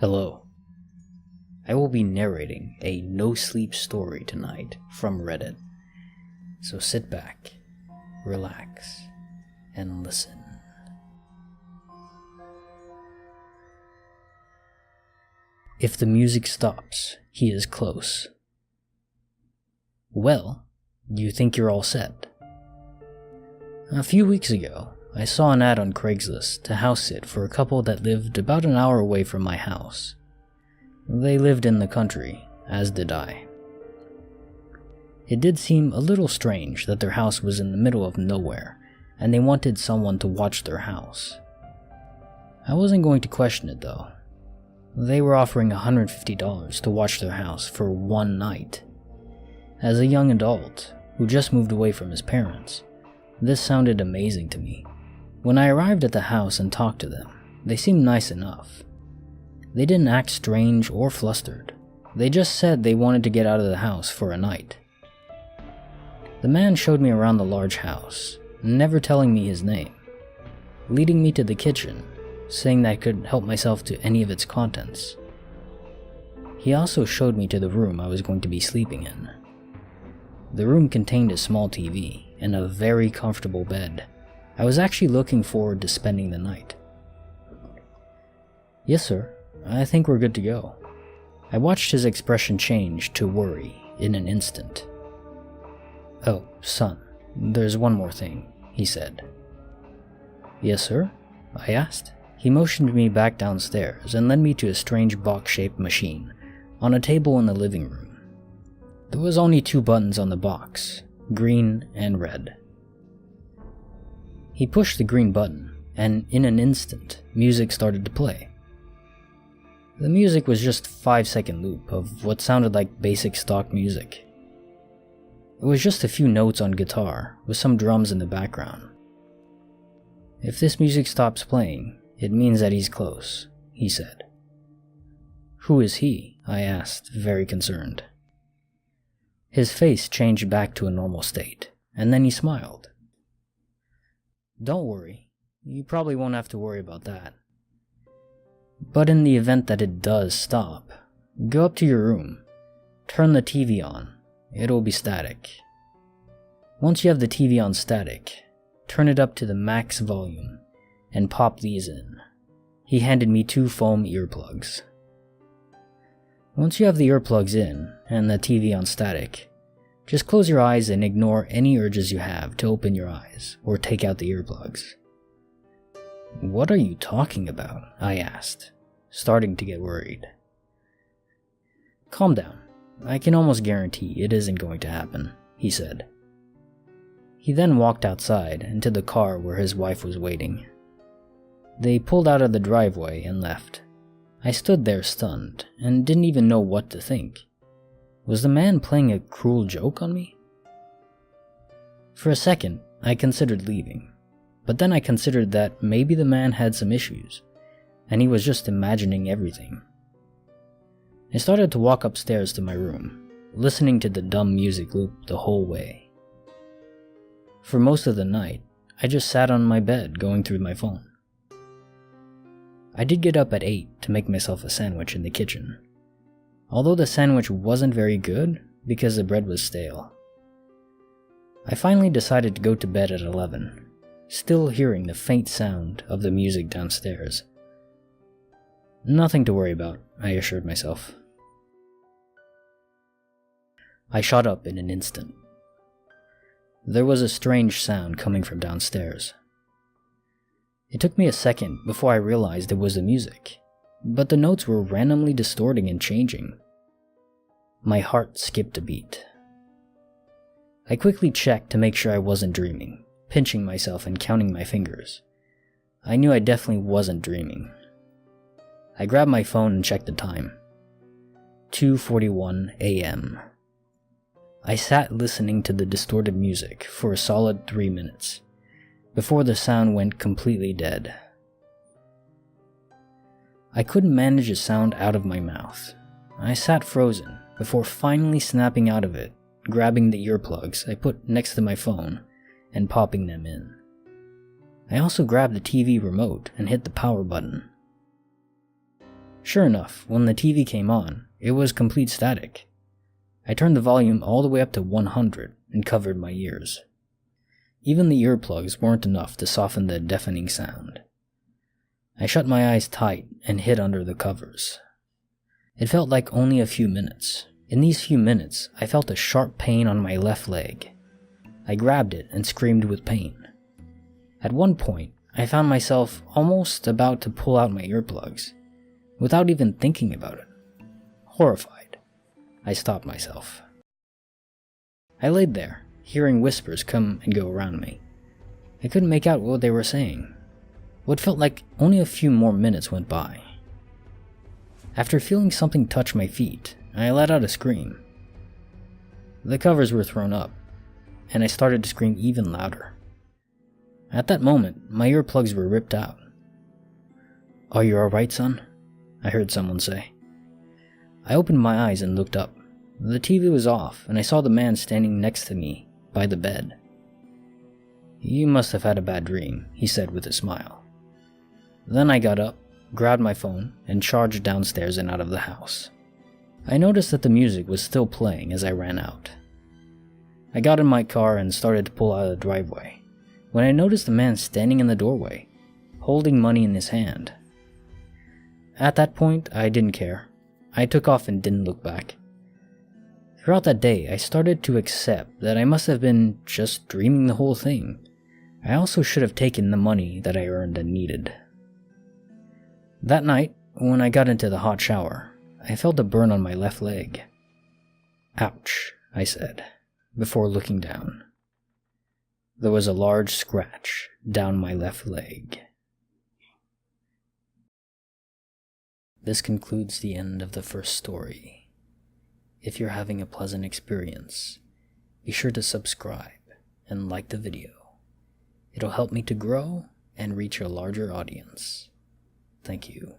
Hello. I will be narrating a no-sleep story tonight from Reddit. So sit back, relax, and listen. If the music stops, he is close. Well, you think you're all set. A few weeks ago, I saw an ad on Craigslist to house sit for a couple that lived about an hour away from my house. They lived in the country, as did I. It did seem a little strange that their house was in the middle of nowhere, and they wanted someone to watch their house. I wasn't going to question it though. They were offering $150 to watch their house for one night. As a young adult who just moved away from his parents, this sounded amazing to me. When I arrived at the house and talked to them, they seemed nice enough. They didn't act strange or flustered. They just said they wanted to get out of the house for a night. The man showed me around the large house, never telling me his name, leading me to the kitchen, saying that I could help myself to any of its contents. He also showed me to the room I was going to be sleeping in. The room contained a small TV and a very comfortable bed. I was actually looking forward to spending the night. Yes, sir. I think we're good to go. I watched his expression change to worry in an instant. Oh, son, there's one more thing, he said. Yes, sir? I asked. He motioned me back downstairs and led me to a strange box-shaped machine on a table in the living room. There was only 2 buttons on the box, green and red. He pushed the green button, and in an instant, music started to play. The music was just a 5-second loop of what sounded like basic stock music. It was just a few notes on guitar, with some drums in the background. If this music stops playing, it means that he's close, he said. Who is he? I asked, very concerned. His face changed back to a normal state, and then he smiled. Don't worry, you probably won't have to worry about that. But in the event that it does stop, go up to your room, turn the TV on, it'll be static. Once you have the TV on static, turn it up to the max volume, and pop these in. He handed me 2 foam earplugs. Once you have the earplugs in, and the TV on static, just close your eyes and ignore any urges you have to open your eyes or take out the earplugs. What are you talking about? I asked, starting to get worried. Calm down. I can almost guarantee it isn't going to happen, he said. He then walked outside and to the car where his wife was waiting. They pulled out of the driveway and left. I stood there stunned and didn't even know what to think. Was the man playing a cruel joke on me? For a second, I considered leaving, but then I considered that maybe the man had some issues, and he was just imagining everything. I started to walk upstairs to my room, listening to the dumb music loop the whole way. For most of the night, I just sat on my bed going through my phone. I did get up at 8 to make myself a sandwich in the kitchen. Although the sandwich wasn't very good because the bread was stale. I finally decided to go to bed at 11, still hearing the faint sound of the music downstairs. Nothing to worry about, I assured myself. I shot up in an instant. There was a strange sound coming from downstairs. It took me a second before I realized it was the music, but the notes were randomly distorting and changing. My heart skipped a beat. I quickly checked to make sure I wasn't dreaming, pinching myself and counting my fingers. I knew I definitely wasn't dreaming. I grabbed my phone and checked the time. 2:41 a.m. I sat listening to the distorted music for a solid 3 minutes, before the sound went completely dead. I couldn't manage the sound out of my mouth. I sat frozen before finally snapping out of it, grabbing the earplugs I put next to my phone and popping them in. I also grabbed the TV remote and hit the power button. Sure enough, when the TV came on, it was complete static. I turned the volume all the way up to 100 and covered my ears. Even the earplugs weren't enough to soften the deafening sound. I shut my eyes tight and hid under the covers. It felt like only a few minutes. In these few minutes, I felt a sharp pain on my left leg. I grabbed it and screamed with pain. At one point, I found myself almost about to pull out my earplugs, without even thinking about it. Horrified, I stopped myself. I laid there, hearing whispers come and go around me. I couldn't make out what they were saying. What felt like only a few more minutes went by. After feeling something touch my feet, I let out a scream. The covers were thrown up, and I started to scream even louder. At that moment, my earplugs were ripped out. "Are you alright, son?" I heard someone say. I opened my eyes and looked up. The TV was off, and I saw the man standing next to me by the bed. "You must have had a bad dream," he said with a smile. Then I got up, grabbed my phone, and charged downstairs and out of the house. I noticed that the music was still playing as I ran out. I got in my car and started to pull out of the driveway, when I noticed a man standing in the doorway, holding money in his hand. At that point, I didn't care. I took off and didn't look back. Throughout that day, I started to accept that I must have been just dreaming the whole thing. I also should have taken the money that I earned and needed. That night, when I got into the hot shower, I felt a burn on my left leg. "Ouch," I said, before looking down. There was a large scratch down my left leg. This concludes the end of the first story. If you're having a pleasant experience, be sure to subscribe and like the video. It'll help me to grow and reach a larger audience. Thank you.